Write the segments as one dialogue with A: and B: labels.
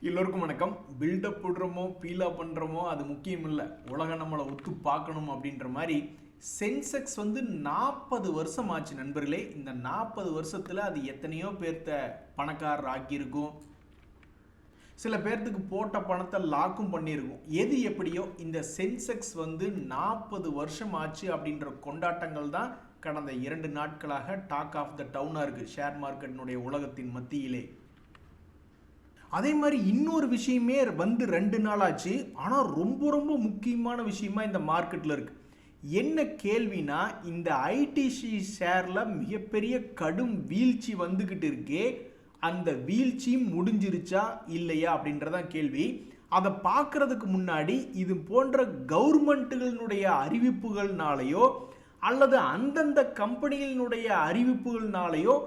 A: எல்லோருக்கும் வணக்கம். பில்டப் போடுறோமோ பீலா பண்ணுறோமோ அது முக்கியம் இல்லை, உலகம் நம்மளை ஒத்து பார்க்கணும் அப்படின்ற மாதிரி சென்செக்ஸ் 40 வருஷம் ஆச்சு நண்பர்களே. இந்த 40 வருஷத்தில் அது எத்தனையோ பேர்த்த பணக்காரர் ஆக்கியிருக்கும், சில பேர்த்துக்கு போட்ட பணத்தை லாக்கும் பண்ணியிருக்கும். எது எப்படியோ இந்த சென்செக்ஸ் 40 வருஷம் ஆச்சு அப்படின்ற கொண்டாட்டங்கள் தான் கடந்த 2 நாட்களாக டாக் ஆஃப் த டவுனாக இருக்குது ஷேர் மார்க்கெட்டினுடைய உலகத்தின் மத்தியிலே. அதே மாதிரி இன்னொரு விஷயமே 2 நாள் ஆச்சு, ஆனால் ரொம்ப ரொம்ப முக்கியமான விஷயமா இந்த மார்க்கெட்டில் இருக்குது. என்ன கேள்வினா, இந்த ஐடிசி ஷேரில் மிகப்பெரிய கடும் வீழ்ச்சி வந்துக்கிட்டு இருக்கே, அந்த வீழ்ச்சி முடிஞ்சிருச்சா இல்லையா அப்படின்றதான் கேள்வி. அதை பார்க்கறதுக்கு முன்னாடி இது போன்ற கவர்மெண்ட்டுகளினுடைய அறிவிப்புகள்னாலேயோ அல்லது அந்தந்த கம்பெனிகளினுடைய அறிவிப்புகள்னாலேயோ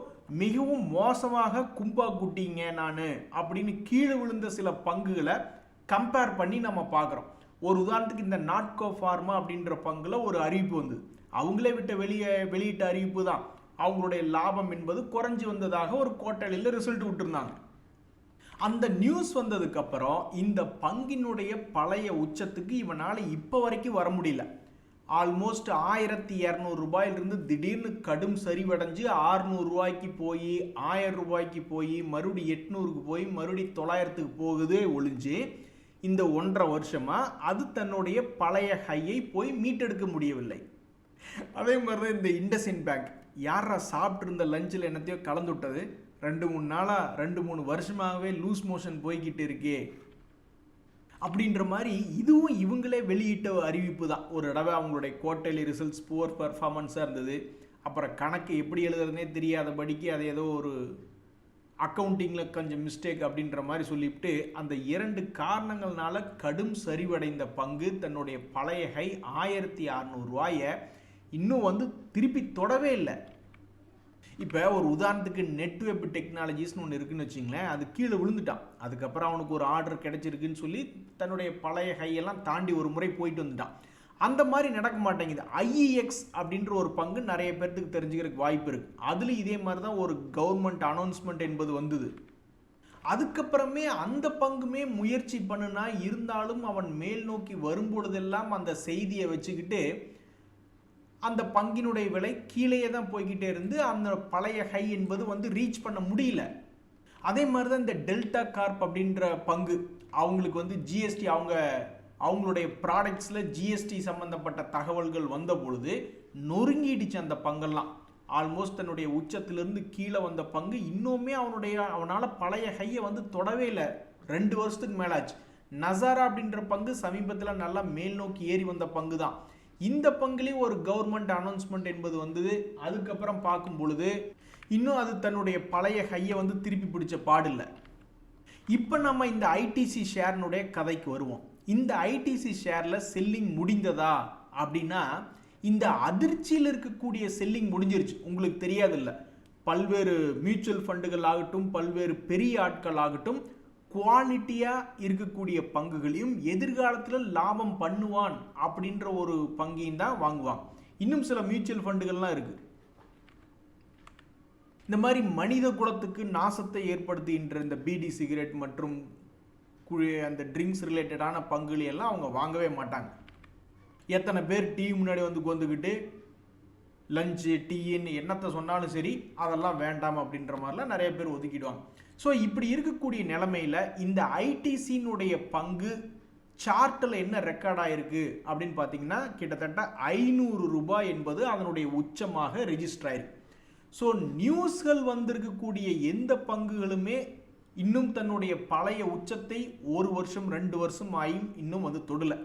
A: மிகவும் மோசமாக கும்பா குட்டிங்க நான் அப்படின்னு கீழே விழுந்த சில பங்குகளை கம்பேர் பண்ணி நம்ம பார்க்குறோம். ஒரு உதாரணத்துக்கு இந்த நாட்கோ ஃபார்மா அப்படின்ற பங்குல ஒரு அறிவிப்பு வந்து அவங்களே வெளியிட்ட அறிவிப்பு தான். அவங்களுடைய லாபம் என்பது குறைஞ்சி வந்ததாக ஒரு குவார்ட்டர்லியில் ரிசல்ட் விட்டுருந்தாங்க. அந்த நியூஸ் வந்ததுக்கு அப்புறம் இந்த பங்கினுடைய பழைய உச்சத்துக்கு இவனால் இப்போ வரைக்கும் வர முடியல. ஆல்மோஸ்ட் 1200 ரூபாயிலிருந்து திடீர்னு கடும் சரிவடைஞ்சு 600 ரூபாய்க்கு போய் 1000 ரூபாய்க்கு போய் மறுபடி 800க்கு போய் மறுபடி 900க்கு போகுதே ஒழிஞ்சு இந்த 1.5 வருஷமா அது தன்னுடைய பழைய ஹையை போய் மீட்டெடுக்க முடியவில்லை. அதே மாதிரி தான் இந்த இண்டஸ்இண்ட் பேங்க், யாரா சாப்பிட்டு இருந்த லஞ்சில் என்னத்தையோ கலந்து விட்டது, 2-3 நாளாக 2-3 வருஷமாகவே லூஸ் மோஷன் போய்கிட்டு இருக்கே அப்படின்ற மாதிரி இதுவும் இவங்களே வெளியிட்ட அறிவிப்பு தான். ஒரு தடவை அவங்களுடைய குவார்ட்டர்லி ரிசல்ட்ஸ் புவர் பர்ஃபார்மன்ஸாக இருந்தது, அப்புறம் கணக்கு எப்படி எழுதுறதுனே தெரியாதபடிக்கு அதை ஏதோ ஒரு அக்கௌண்டிங்கில் கொஞ்சம் மிஸ்டேக் அப்படின்ற மாதிரி சொல்லிவிட்டு அந்த 2 காரணங்கள்னால கடும் சரிவடைந்த பங்கு தன்னுடைய பழைய ஹை 1600 ரூபாயை இன்னும் திருப்பி தொடவே இல்லை. இப்போ ஒரு உதாரணத்துக்கு நெட்வெப் டெக்னாலஜிஸ்னு ஒன்று இருக்குன்னு வச்சிங்களேன், அது கீழே விழுந்துட்டான். அதுக்கப்புறம் அவனுக்கு ஒரு ஆர்டர் கிடைச்சிருக்குன்னு சொல்லி தன்னுடைய பழைய ஹையெல்லாம் தாண்டி ஒரு முறை போயிட்டு வந்துட்டான். அந்த மாதிரி நடக்க மாட்டேங்குது. ஐஇஎக்ஸ் அப்படின்ற ஒரு பங்கு நிறைய பேர்த்துக்கு தெரிஞ்சுக்கிறதுக்கு வாய்ப்பு இருக்குது. அதில் இதே மாதிரி தான் ஒரு கவர்மெண்ட் அனௌன்ஸ்மெண்ட் என்பது வந்தது. அதுக்கப்புறமே அந்த பங்குமே முயற்சி பண்ணுனா இருந்தாலும் அவன் மேல் நோக்கி வரும்பொழுதெல்லாம் அந்த செய்தியை வச்சுக்கிட்டு அந்த பங்கினுடைய விலை கீழே தான் போய்கிட்டே இருந்து அந்த பழைய ஹை என்பது ரீச் பண்ண முடியல. அதே மாதிரி தான் இந்த டெல்டா கார்ப் அப்படின்ற பங்கு, அவங்களுக்கு ஜிஎஸ்டி அவங்களுடைய ப்ராடக்ட்ஸில் ஜிஎஸ்டி சம்மந்தப்பட்ட தகவல்கள் வந்த பொழுது நொறுங்கிடுச்சு அந்த பங்கெல்லாம். ஆல்மோஸ்ட் தன்னுடைய உச்சத்திலிருந்து கீழே வந்த பங்கு இன்னுமே அவனால் பழைய ஹையை தொடவே இல்லை. 2 வருஷத்துக்கு மேலாச்சு. நசாரா அப்படின்ற பங்கு சமீபத்தில் நல்லா மேல் நோக்கி ஏறி வந்த பங்கு தான். இந்த பங்குலேயும் ஒரு கவர்மெண்ட் அனௌன்ஸ்மெண்ட் என்பது வந்தது. அதுக்கப்புறம் பார்க்கும் பொழுது இன்னும் அது தன்னுடைய பழைய ஹையை திருப்பி பிடிச்ச பாடில்லை. இப்போ நம்ம இந்த ஐடிசி ஷேர்னுடைய கதைக்கு வருவோம். இந்த ஐடிசி ஷேரில் செல்லிங் முடிந்ததா அப்படின்னா, இந்த அதிர்ச்சியில் இருக்கக்கூடிய செல்லிங் முடிஞ்சிருச்சு. உங்களுக்கு தெரியாதில்ல, பல்வேறு மியூச்சுவல் ஃபண்டுகள் ஆகட்டும், பல்வேறு பெரிய ஆட்கள் ஆகட்டும், குவாலிட்டியாக இருக்கக்கூடிய பங்குகளையும் எதிர்காலத்தில் லாபம் பண்ணுவான் அப்படின்ற ஒரு பங்கையும் தான் வாங்குவான். இன்னும் சில மியூச்சுவல் ஃபண்டுகள்லாம் இருக்குது. இந்த மாதிரி மனித குலத்துக்கு நாசத்தை ஏற்படுத்துகின்ற இந்த பீடி சிகரெட் மற்றும் அந்த ட்ரிங்க்ஸ் ரிலேட்டடான பங்குகளையெல்லாம் அவங்க வாங்கவே மாட்டாங்க. எத்தனை பேர் டிவி முன்னாடி உட்காந்துக்கிட்டு லஞ்சு டீன்னு என்னத்தை சொன்னாலும் சரி அதெல்லாம் வேண்டாம் அப்படின்ற மாதிரிலாம் நிறைய பேர் ஒதுக்கிடுவாங்க. ஸோ இப்படி இருக்கக்கூடிய நிலைமையில் இந்த ஐடிசியினுடைய பங்கு சார்ட்டில் என்ன ரெக்கார்ட் ஆகிருக்கு அப்படின்னு பார்த்தீங்கன்னா, கிட்டத்தட்ட 500 ரூபாய் என்பது அதனுடைய உச்சமாக ரெஜிஸ்டர் ஆயிருக்கு. ஸோ நியூஸ்கள் வந்திருக்கக்கூடிய எந்த பங்குகளுமே இன்னும் தன்னுடைய பழைய உச்சத்தை 1 வருஷம் 2 வருஷம் ஆயும் இன்னும் தொடலை.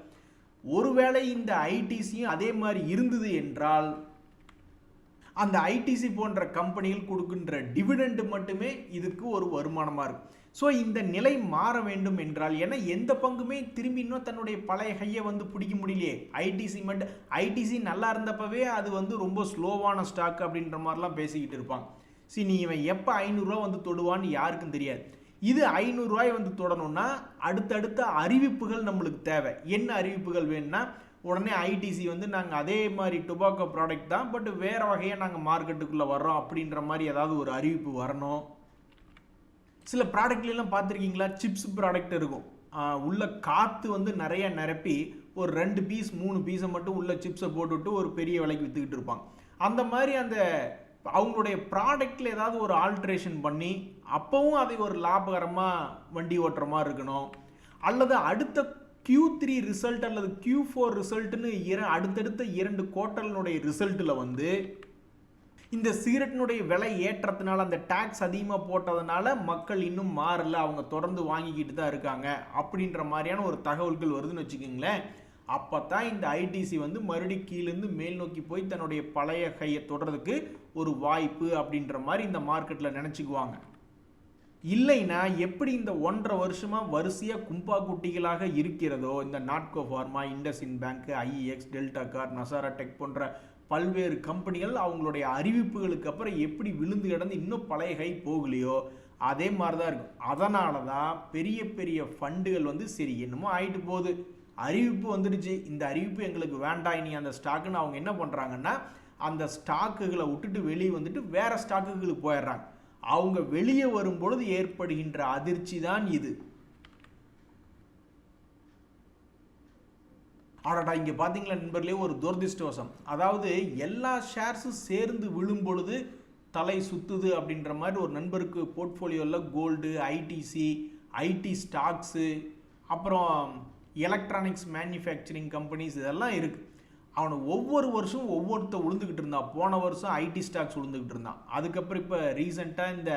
A: ஒருவேளை இந்த ஐடிசியும் அதே மாதிரி இருந்தது என்றால் அந்த ஐடிசி போன்ற கம்பெனிகள் கொடுக்கின்ற டிவிடெண்ட் மட்டுமே இதுக்கு ஒரு வருமானமாக இருக்கும். ஸோ இந்த நிலை மாற வேண்டும் என்றால், ஏன்னா எந்த பங்குமே திரும்பி இன்னும் தன்னுடைய பழைய ஹையை பிடிக்க முடியலையே. ஐடிசி நல்லா இருந்தப்பவே அது ரொம்ப ஸ்லோவான ஸ்டாக் அப்படின்ற மாதிரிலாம் பேசிக்கிட்டு இருப்பாங்க. நீ இவன் எப்போ 500 ரூபா தொடுவான்னு யாருக்கும் தெரியாது. இது 500 ரூபாய் தொடணும்னா அடுத்தடுத்த அறிவிப்புகள் நம்மளுக்கு தேவை. என்ன அறிவிப்புகள் வேணும்னா, உடனே ஐடிசி நாங்கள் அதே மாதிரி டொபாக்கோ ப்ராடக்ட் தான், பட் வேறு வகையாக நாங்கள் மார்க்கெட்டுக்குள்ளே வர்றோம் அப்படின்ற மாதிரி ஏதாவது ஒரு அறிவிப்பு வரணும். சில ப்ராடக்ட்லாம் பார்த்துருக்கீங்களா, சிப்ஸ் ப்ராடக்ட் இருக்கும். உள்ள காற்று வந்து நிறைய நிரப்பி ஒரு 2 பீஸ் 3 பீஸை மட்டும் உள்ள சிப்ஸை போட்டுவிட்டு ஒரு பெரிய விலைக்கு விற்றுக்கிட்டு இருப்பாங்க. அந்த மாதிரி அந்த அவங்களுடைய ப்ராடக்டில் ஏதாவது ஒரு ஆல்ட்ரேஷன் பண்ணி அப்போவும் அதை ஒரு லாபகரமாக வண்டி ஓட்டுற மாதிரி இருக்கணும். அல்லது அடுத்த Q3 ரிசல்ட் அல்லது Q4 ரிசல்ட்னு அடுத்தடுத்த 2 குவார்ட்டர்னுடைய ரிசல்ட்டில் வந்து இந்த சிகரெட்டினுடைய விலை ஏற்றத்தினால அந்த டேக்ஸ் அதிகமாக போட்டதுனால மக்கள் இன்னும் மாறல, அவங்க தொடர்ந்து வாங்கிக்கிட்டு தான் இருக்காங்க அப்படின்ற மாதிரியான ஒரு தகவல்கள் வருதுன்னு வச்சுக்கோங்களேன். அப்போ தான் இந்த ஐடிசி வந்து மறுபடியும் கீழேருந்து மேல் நோக்கி போய் தன்னுடைய பழைய கையை தொடர்றதுக்கு ஒரு வாய்ப்பு அப்படின்ற மாதிரி இந்த மார்க்கெட்டில் நினச்சிக்குவாங்க. இல்லைன்னா எப்படி இந்த 1.5 வருஷமாக வரிசையாக கும்பா குட்டிகளாக இருக்கிறதோ இந்த Natco pharma, IndusInd bank, IEX, Delta corp, Nazara tech போன்ற பல்வேறு கம்பெனிகள் அவங்களுடைய அறிவிப்புகளுக்கு அப்புறம் எப்படி விழுந்து கிடந்து இன்னும் பழைய கை போகலையோ அதே மாதிரி தான் இருக்கும். அதனால தான் பெரிய பெரிய ஃபண்டுகள் வந்து சரி என்னமோ ஆகிட்டு போகுது, அறிவிப்பு வந்துடுச்சு, இந்த அறிவிப்பு எங்களுக்கு வேண்டாம் இனி அந்த ஸ்டாக்குன்னு அவங்க என்ன பண்ணுறாங்கன்னா அந்த ஸ்டாக்குகளை விட்டுட்டு வெளியே வந்துட்டு வேற ஸ்டாக்குகளுக்கு போயிடுறாங்க. அவங்க வெளியே வரும்பொழுது ஏற்படுகின்ற அதிர்ச்சி தான் இது. ஆடாடா இங்கே பார்த்தீங்களா நண்பர்களே, ஒரு துரதிருஷ்டவசம். அதாவது எல்லா ஷேர்ஸும் சேர்ந்து விழும் பொழுது தலை சுத்துது அப்படின்ற மாதிரி ஒரு நண்பருக்கு போர்ட்ஃபோலியோவில் கோல்டு, ஐடிசி, ஐடி ஸ்டாக்ஸு, அப்புறம் எலக்ட்ரானிக்ஸ் மேனுஃபேக்சரிங் கம்பெனிஸ் இதெல்லாம் இருக்குது. அவனை ஒவ்வொரு வருஷம் ஒவ்வொருத்த விழுந்துக்கிட்டு இருந்தான். போன வருஷம் ஐடி ஸ்டாக்ஸ் விழுந்துக்கிட்டு இருந்தான். அதுக்கப்புறம் இப்போ ரீசெண்டாக இந்த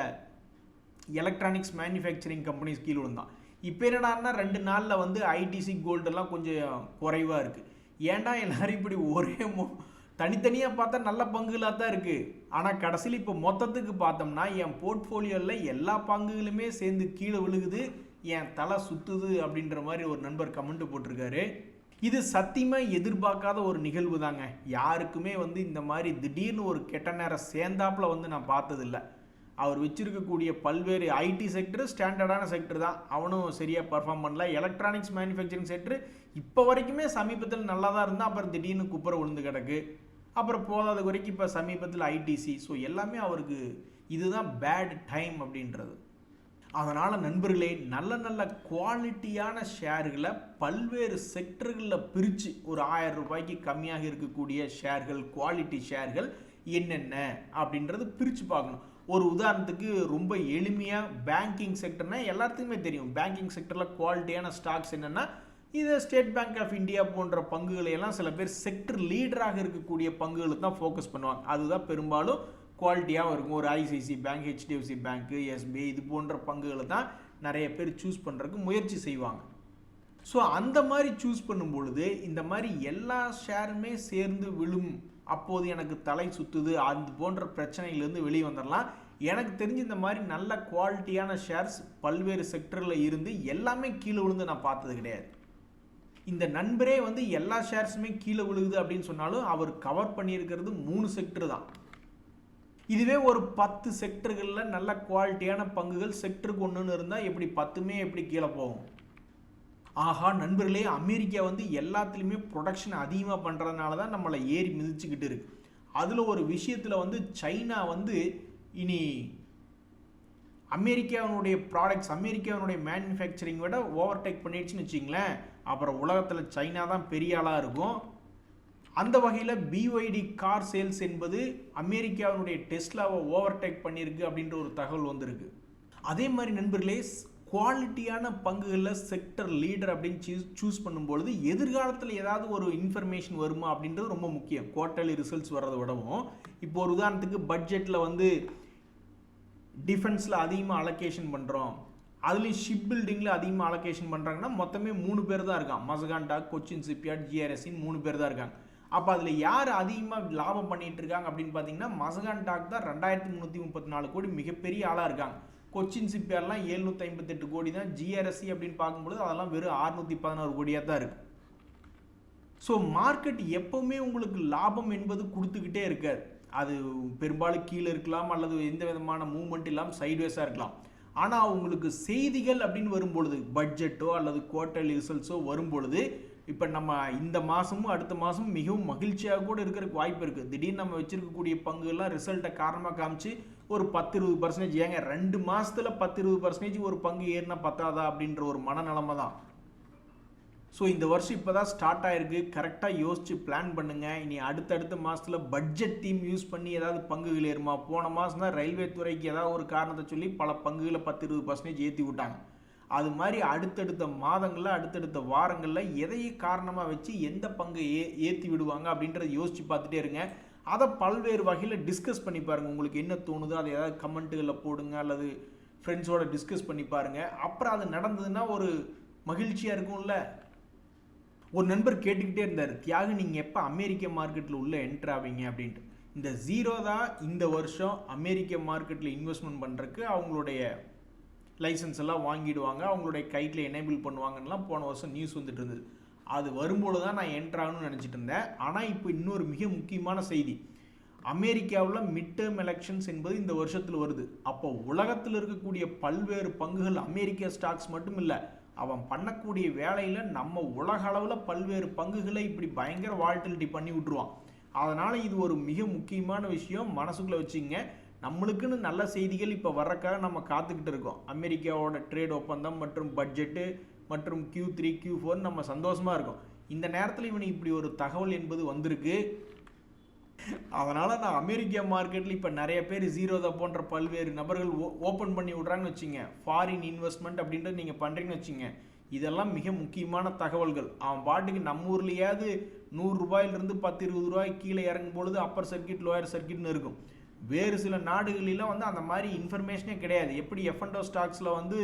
A: எலக்ட்ரானிக்ஸ் மேனுஃபேக்சரிங் கம்பெனிஸ் கீழே விழுந்தான். இப்போ என்னடான்னா 2 நாளில் வந்து ஐடிசி கோல்டெல்லாம் கொஞ்சம் குறைவாக இருக்குது. ஏன்டா எல்லாரும் இப்படி ஒரே தனித்தனியாக பார்த்தா நல்ல பங்குகளாக தான் இருக்குது. ஆனால் கடைசியில் இப்போ மொத்தத்துக்கு பார்த்தோம்னா என் போர்ட்ஃபோலியோவில் எல்லா பங்குகளுமே சேர்ந்து கீழே விழுகுது, என் தலை சுற்றுது அப்படின்ற மாதிரி ஒரு நண்பர் கமெண்ட் போட்டிருக்காரு. இது சத்தியமாக எதிர்பார்க்காத ஒரு நிகழ்வு தாங்க. யாருக்குமே வந்து இந்த மாதிரி திடீர்னு ஒரு கெட்ட நேரம் சேர்ந்தாப்பில் வந்து நான் பார்த்ததில்லை. அவர் வச்சிருக்கக்கூடிய பல்வேறு ஐடி செக்டர் ஸ்டாண்டர்டான செக்டர் தான், அவனும் சரியாக பர்ஃபார்ம் பண்ணல. எலக்ட்ரானிக்ஸ் மேனுஃபேக்சரிங் செக்டர் இப்போ வரைக்குமே சமீபத்தில் நல்லா தான் இருந்தால் அப்புறம் திடீர்னு குப்புற விழுந்து கிடக்கு. அப்புறம் போதாத வரைக்கும் இப்போ சமீபத்தில் ஐடிசி. ஸோ எல்லாமே அவருக்கு இதுதான் பேட் டைம் அப்படின்றது. அதனால் நண்பர்களே, நல்ல நல்ல குவாலிட்டியான ஷேர்களை பல்வேறு செக்டர்களில் பிரித்து ஒரு 1000 ரூபாய்க்கு கம்மியாக இருக்கக்கூடிய ஷேர்கள், குவாலிட்டி ஷேர்கள் என்னென்ன அப்படின்றது பிரித்து பார்க்கணும். ஒரு உதாரணத்துக்கு ரொம்ப எளிமையாக பேங்கிங் செக்டர்னால் எல்லாத்துக்குமே தெரியும். பேங்கிங் செக்டரில் குவாலிட்டியான ஸ்டாக்ஸ் என்னென்னா இது ஸ்டேட் பேங்க் ஆஃப் இந்தியா போன்ற பங்குகளை எல்லாம் சில பேர் செக்டர் லீடராக இருக்கக்கூடிய பங்குகளுக்கு தான் ஃபோக்கஸ் பண்ணுவாங்க. அதுதான் பெரும்பாலும் குவாலிட்டியாகவும் இருக்கும். ஒரு ஐசிஐசி பேங்க், ஹெச்டிஎஃப்சி பேங்க்கு, எஸ்பிஐ இது போன்ற பங்குகளை தான் நிறைய பேர் சூஸ் பண்ணுறதுக்கு முயற்சி செய்வாங்க. ஸோ அந்த மாதிரி சூஸ் பண்ணும் பொழுது இந்த மாதிரி எல்லா ஷேருமே சேர்ந்து விழும், அப்போது எனக்கு தலை சுற்றுது, அது போன்ற பிரச்சனையிலேருந்து வெளியே வந்துடலாம். எனக்கு தெரிஞ்சு இந்த மாதிரி நல்ல குவாலிட்டியான ஷேர்ஸ் பல்வேறு செக்டரில் இருந்து எல்லாமே கீழே விழுந்து நான் பார்த்தது கிடையாது. இந்த நண்பரே வந்து எல்லா ஷேர்ஸுமே கீழே விழுகுது அப்படின்னு சொன்னாலும் அவர் கவர் பண்ணியிருக்கிறது 3 செக்டர் தான். இதுவே ஒரு 10 செக்டர்களில் நல்ல குவாலிட்டியான பங்குகள் செக்டருக்கு ஒன்றுன்னு இருந்தால் எப்படி 10மே எப்படி கீழே போகும்? ஆஹா நண்பர்களே, அமெரிக்கா வந்து எல்லாத்துலேயுமே ப்ரொடக்ஷன் அதிகமாக பண்ணுறதுனால தான் நம்மளை ஏறி மிதிச்சுக்கிட்டு இருக்கு. அதில் ஒரு விஷயத்தில் வந்து சைனா வந்து இனி அமெரிக்காவினுடைய ப்ராடக்ட்ஸ், அமெரிக்காவினுடைய மேனுஃபேக்சரிங் விட ஓவர்டேக் பண்ணிடுச்சுன்னு வச்சிங்களேன், அப்புறம் உலகத்தில் சைனா தான் பெரிய ஆளாக இருக்கும். அந்த வகையில் BYD கார் சேல்ஸ் என்பது அமெரிக்காவினுடைய டெஸ்லாவை ஓவர்டேக் பண்ணியிருக்கு அப்படின்ற ஒரு தகவல் வந்திருக்கு. அதே மாதிரி நண்பர்களே, குவாலிட்டியான பங்குகளில் செக்டர் லீடர் அப்படின்னு சூஸ் பண்ணும்பொழுது எதிர்காலத்தில் ஏதாவது ஒரு இன்ஃபர்மேஷன் வருமா அப்படின்றது ரொம்ப முக்கியம். குவார்ட்டர்லி ரிசல்ட்ஸ் வர்றதை விடவும் இப்போ ஒரு உதாரணத்துக்கு பட்ஜெட்டில் வந்து டிஃபென்ஸில் அதிகமாக அலோகேஷன் பண்ணுறோம், அதுலேயும் ஷிப் பில்டிங்கில் அதிகமாக அலோகேஷன் பண்ணுறாங்கன்னா மொத்தமே 3 பேர் தான் இருக்காங்க. மசகான் டாக், கொச்சின் ஷிப்யார்ட், GRSன்னு 3 பேர் தான் இருக்காங்க. அப்போ அதில் யார் அதிகமாக லாபம் பண்ணிகிட்டு இருக்காங்க அப்படின்னு பார்த்தீங்கன்னா மசகான் டாக் தான் 2334 கோடி மிகப்பெரிய ஆளாக இருக்காங்க. கொச்சின் ஷிப்யார்ட்லாம் 758 கோடி தான். GRSC அப்படின்னு பார்க்கும்பொழுது அதெல்லாம் வெறும் 616 கோடியாக தான் இருக்குது. ஸோ மார்க்கெட் எப்போவுமே உங்களுக்கு லாபம் என்பது கொடுத்துக்கிட்டே இருக்காது. அது பெரும்பாலும் கீழே இருக்கலாம் அல்லது எந்த விதமான மூவ்மெண்ட் இல்லாமல் சைட்வேஸாக இருக்கலாம். ஆனால் உங்களுக்கு செய்திகள் அப்படின்னு வரும்பொழுது, பட்ஜெட்டோ அல்லது குவார்ட்டர்லி ரிசல்ட்ஸோ வரும்பொழுது, இப்போ நம்ம இந்த மாதமும் அடுத்த மாதமும் மிகவும் மகிழ்ச்சியாக கூட இருக்கிறதுக்கு வாய்ப்பு இருக்குது. திடீர்னு நம்ம வச்சுருக்கக்கூடிய பங்குகள்லாம் ரிசல்ட்டை காரணமாக காமிச்சு ஒரு 10-20% ஏங்க 2 மாசத்துல 10-20% ஒரு பங்கு ஏறினா பத்தாதா அப்படின்ற ஒரு மனநிலைமை தான். ஸோ இந்த வருஷம் இப்போ தான் ஸ்டார்ட் ஆகிருக்கு. கரெக்டாக யோசித்து பிளான் பண்ணுங்கள். இனி அடுத்தடுத்த மாதத்தில் பட்ஜெட் தீம் யூஸ் பண்ணி ஏதாவது பங்குகள் ஏறுமா? போன மாதம் தான் ரயில்வே துறைக்கு ஏதாவது ஒரு காரணத்தை சொல்லி பல பங்குகளை 10-20% ஏற்றி விட்டாங்க. அது மாதிரி அடுத்தடுத்த மாதங்களில் அடுத்தடுத்த வாரங்களில் எதையே காரணமாக வச்சு எந்த பங்கை ஏற்றி விடுவாங்க அப்படின்றத யோசித்து பார்த்துட்டே இருங்க. அதை பல்வேறு வகையில் டிஸ்கஸ் பண்ணி பாருங்கள். உங்களுக்கு என்ன தோணுதோ அதை ஏதாவது கமெண்ட்டுகளில் போடுங்க அல்லது ஃப்ரெண்ட்ஸோட டிஸ்கஸ் பண்ணி பாருங்கள். அப்புறம் அது நடந்ததுன்னா ஒரு மகிழ்ச்சியாக இருக்கும்ல. ஒரு நண்பர் கேட்டுக்கிட்டே இருந்தார், தியாகு நீங்கள் எப்போ அமெரிக்க மார்க்கெட்டில் உள்ளே என்ட்ரு ஆவீங்க அப்படின்ட்டு. இந்த ஜீரோ தான் இந்த வருஷம் அமெரிக்க மார்க்கெட்டில் இன்வெஸ்ட்மெண்ட் பண்ணுறதுக்கு அவங்களுடைய லைசன்ஸ் எல்லாம் வாங்கிடுவாங்க, அவங்களுடைய கைட்டில் எனேபிள் பண்ணுவாங்கலாம் போன வருஷம் நியூஸ் வந்துட்டு இருந்தது. அது வரும்போது தான் நான் என்ட்ராகணும்னு நினச்சிட்டு இருந்தேன். ஆனால் இப்போ இன்னொரு மிக முக்கியமான செய்தி, அமெரிக்காவில் மிட் டேர்ம் எலெக்ஷன்ஸ் என்பது இந்த வருஷத்தில் வருது. அப்போ உலகத்தில் இருக்கக்கூடிய பல்வேறு பங்குகள், அமெரிக்க ஸ்டாக்ஸ் மட்டும் இல்லை, அவன் பண்ணக்கூடிய வேலையில் நம்ம உலக அளவில் பல்வேறு பங்குகளை இப்படி பயங்கர வால்டிலிட்டி பண்ணி விட்டுருவான். அதனால் இது ஒரு மிக முக்கியமான விஷயம், மனசுக்குள்ளே வச்சுங்க. நம்மளுக்குன்னு நல்ல செய்திகள் இப்போ வர்றக்காக நம்ம காத்துக்கிட்டு இருக்கோம். அமெரிக்காவோட ட்ரேட் ஒப்பந்தம் மற்றும் பட்ஜெட்டு மற்றும் Q3 Q4 நம்ம சந்தோஷமாக இருக்கோம். இந்த நேரத்தில் இவனுக்கு இப்படி ஒரு தகவல் என்பது வந்திருக்கு. அதனால் நான் அமெரிக்கா மார்க்கெட்டில் இப்போ நிறைய பேர் ஜீரோதா போன்ற பல்வேறு நபர்கள் ஓப்பன் பண்ணி விட்றாங்கன்னு வச்சுங்க. ஃபாரின் இன்வெஸ்ட்மெண்ட் அப்படின்றது நீங்கள் பண்ணுறீங்கன்னு வச்சுங்க. இதெல்லாம் மிக முக்கியமான தகவல்கள். அவன் பாட்டுக்கு நம்ம ஊர்லேயாவது 100 ரூபாயிலிருந்து 10-20 ரூபாய் கீழே இறங்கும் பொழுது அப்பர் சர்க்கியூட் லோயர் சர்க்கியூட்னு இருக்கும். வேறு சில நாடுகளிலாம் வந்து அந்த மாதிரி இன்ஃபர்மேஷனே கிடையாது. எப்படி F&O ஸ்டாக்ஸில் வந்து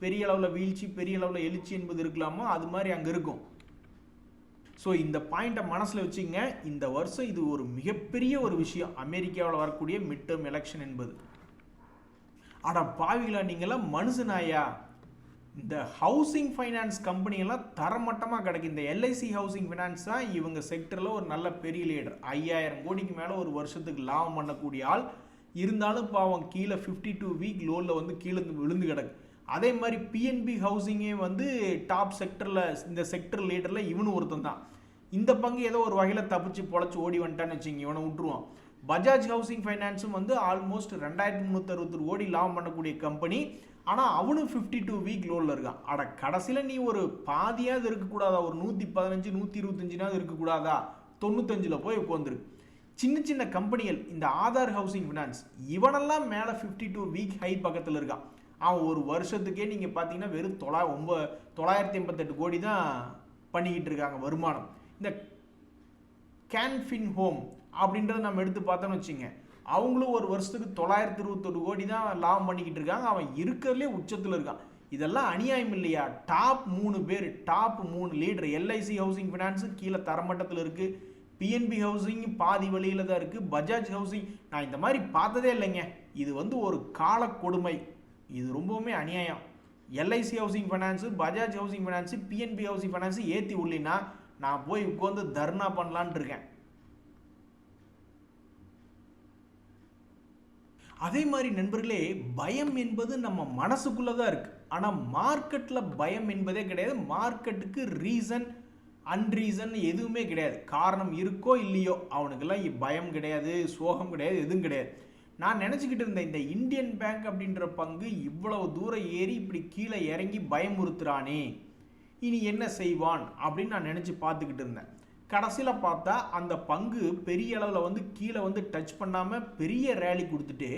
A: பெரிய அளவில் வீழ்ச்சி பெரிய அளவில் எழுச்சி என்பது இருக்கலாமோ அது மாதிரி அங்கே இருக்கும். ஸோ இந்த பாயிண்ட்டை மனசில் வச்சுங்க. இந்த வருஷம் இது ஒரு மிகப்பெரிய ஒரு விஷயம், அமெரிக்காவில் வரக்கூடிய மிட் டேர்ம் எலெக்ஷன் என்பது. ஆனால் பாவிகளா நீங்களாம் மனுஷனாயா? இந்த ஹவுசிங் ஃபைனான்ஸ் கம்பெனியெல்லாம் தரமட்டமாக கிடைக்கும். இந்த LIC ஹவுசிங் ஃபைனான்ஸ் தான் இவங்க செக்டரில் ஒரு நல்ல பெரிய லீடர். 5000 கோடிக்கு மேலே ஒரு வருஷத்துக்கு லாபம் பண்ணக்கூடிய ஆள். இருந்தாலும் பாவம் கீழே 52 வீக் லோனில் வந்து கீழே விழுந்து கிடக்கு. அதே மாதிரி PNB ஹவுசிங்கே வந்து டாப் செக்டரில், இந்த செக்டர் லீடரில் இவனு ஒருத்தன் தான். இந்த பங்கு ஏதோ ஒரு வகையில் தப்பிச்சு பொழைச்சி ஓடி வந்துட்டான்னு வச்சுங்க, இவனை விட்டுருவான். பஜாஜ் ஹவுசிங் ஃபைனான்ஸும் வந்து ஆல்மோஸ்ட் 2360 கோடி லாபம் பண்ணக்கூடிய கம்பெனி. ஆனால் அவனும் 52 வீக் லோனில் இருக்கான். அட கடைசியில் நீ ஒரு பாதியாவது இருக்கக்கூடாதா? ஒரு 115 125 இருக்கக்கூடாதா? 95 போய் உட்காந்துருக்கு. சின்ன சின்ன கம்பெனிகள், இந்த ஆதார் ஹவுசிங் ஃபினான்ஸ் இவனெல்லாம் மேலே 52 வீக் ஹை பக்கத்தில் இருக்கான். அவன் ஒரு வருஷத்துக்கே நீங்கள் பார்த்தீங்கன்னா வெறும் 988 கோடி தான் பண்ணிக்கிட்டு இருக்காங்க வருமானம். இந்த கேன்ஃபின் ஹோம் அப்படின்றத நம்ம எடுத்து பார்த்தோன்னு வச்சுங்க, அவங்களும் ஒரு வருஷத்துக்கு 921 கோடி தான் லாபம் பண்ணிக்கிட்டு இருக்காங்க. அவன் இருக்கிறதுலே உச்சத்தில் இருக்கான். இதெல்லாம் அநியாயம் இல்லையா? டாப் 3 பேர், top 3 leader. LIC housing finance கீழே தரமட்டத்தில் இருக்குது, PNB ஹவுசிங் பாதி வழியில் தான் இருக்குது, பஜாஜ் ஹவுசிங் நான் இந்த மாதிரி பார்த்ததே இல்லைங்க. இது வந்து ஒரு கால கொடுமை, இது ரொம்பவுமே அநியாயம். LIC housing finance, Bajaj housing finance, PNB housing finance ஏற்றி உள்ளினா நான் போய் உட்காந்து தர்ணா பண்ணலான் இருக்கேன். அதே மாதிரி நண்பர்களே, பயம் என்பது நம்ம மனசுக்குள்ளே தான் இருக்குது. ஆனால் மார்க்கெட்டில் பயம் என்பதே கிடையாது. மார்க்கெட்டுக்கு ரீசன் அன்ரீசன் எதுவுமே கிடையாது. காரணம் இருக்கோ இல்லையோ அவனுக்கெல்லாம் பயம் கிடையாது, சோகம் கிடையாது, எதுவும் கிடையாது. நான் நினச்சிக்கிட்டு இருந்தேன், இந்த இந்தியன் பேங்க் அப்படின்ற பங்கு இவ்வளவு தூரம் ஏறி இப்படி கீழே இறங்கி பயமுறுத்துறானே, இனி என்ன செய்வான் அப்படின்னு நான் நினச்சி பார்த்துக்கிட்டு இருந்தேன். கடைசியில் பார்த்தா அந்த பங்கு பெரிய அளவில் வந்து கீழே வந்து டச் பண்ணாமல் பெரிய ரேலி கொடுத்துட்டு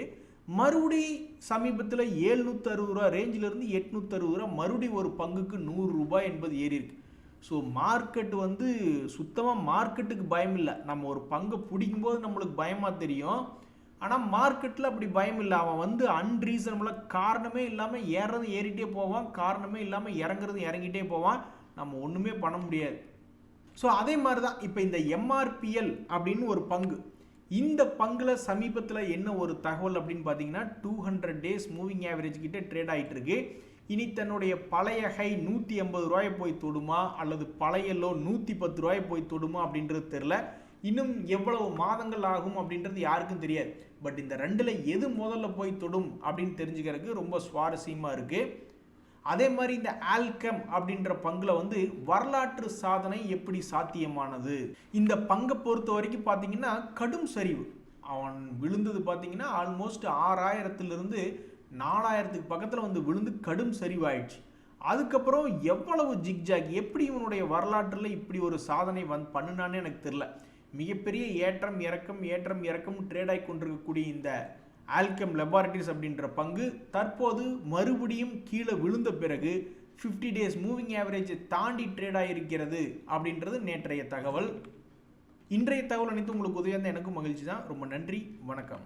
A: மறுபடி சமீபத்தில் 760 ரூபா ரேஞ்சிலிருந்து 860 ரூபா மறுபடி ஒரு பங்குக்கு 100 ரூபாய் என்பது ஏறி இருக்கு. ஸோ மார்க்கெட் வந்து சுத்தமாக மார்க்கெட்டுக்கு பயம் இல்லை. நம்ம ஒரு பங்கை பிடிக்கும்போது நம்மளுக்கு பயமாக தெரியும். ஆனால் மார்க்கெட்டில் அப்படி பயம் இல்லை. அவன் வந்து அன்ரீசனபிளாக காரணமே இல்லாமல் ஏறுறது ஏறிட்டே போவான், காரணமே இல்லாமல் இறங்குறது இறங்கிட்டே போவான். நம்ம ஒன்றுமே பண்ண முடியாது. ஸோ அதே மாதிரி தான் இப்போ இந்த MRPL அப்படின்னு ஒரு பங்கு. இந்த பங்கில் சமீபத்தில் என்ன ஒரு தகவல் அப்படின்னு பார்த்தீங்கன்னா, 200 டேஸ் மூவிங் ஆவரேஜ் கிட்ட ட்ரேட் ஆகிட்டு இருக்கு. இனி தன்னுடைய பழைய ஹை 180 ரூபாயை போய் தொடுமா அல்லது பழைய லோ 110 ரூபாயை போய் தொடுமா அப்படின்றது தெரில. இன்னும் எவ்வளவு மாதங்கள் ஆகும் அப்படின்றது யாருக்கும் தெரியாது. பட் இந்த ரெண்டில் எது முதல்ல போய் தொடும் அப்படின்னு தெரிஞ்சுக்கிறதுக்கு ரொம்ப சுவாரஸ்யமாக இருக்குது. அதே மாதிரி இந்த ஆல்கெம் அப்படின்ற பங்கில் வந்து வரலாற்று சாதனை எப்படி சாத்தியமானது? இந்த பங்கை பொறுத்த வரைக்கும் பார்த்தீங்கன்னா கடும் சரிவு. அவன் விழுந்தது பார்த்தீங்கன்னா ஆல்மோஸ்ட் 6000லிருந்து 4000க்கு பக்கத்தில் வந்து விழுந்து கடும் சரிவாயிடுச்சு. அதுக்கப்புறம் எவ்வளவு ஜிக்ஜாக், எப்படி இவனுடைய வரலாற்றில் இப்படி ஒரு சாதனை பண்ணுனான்னு எனக்கு தெரியல. மிகப்பெரிய ஏற்றம் இறக்கம் ட்ரேட் ஆகி கொண்டிருக்கக்கூடிய இந்த ஆல்கெம் லெபார்டரிஸ் அப்படின்ற பங்கு தற்போது மறுபடியும் கீழே விழுந்த பிறகு 50 டேஸ் மூவிங் ஆவரேஜை தாண்டி ட்ரேட் ஆகியிருக்கிறது அப்படின்றது நேற்றைய தகவல். இன்றைய தகவல் அனைத்து உங்களுக்கு உதவியாக இருந்தால் எனக்கும் மகிழ்ச்சி தான். ரொம்ப நன்றி, வணக்கம்.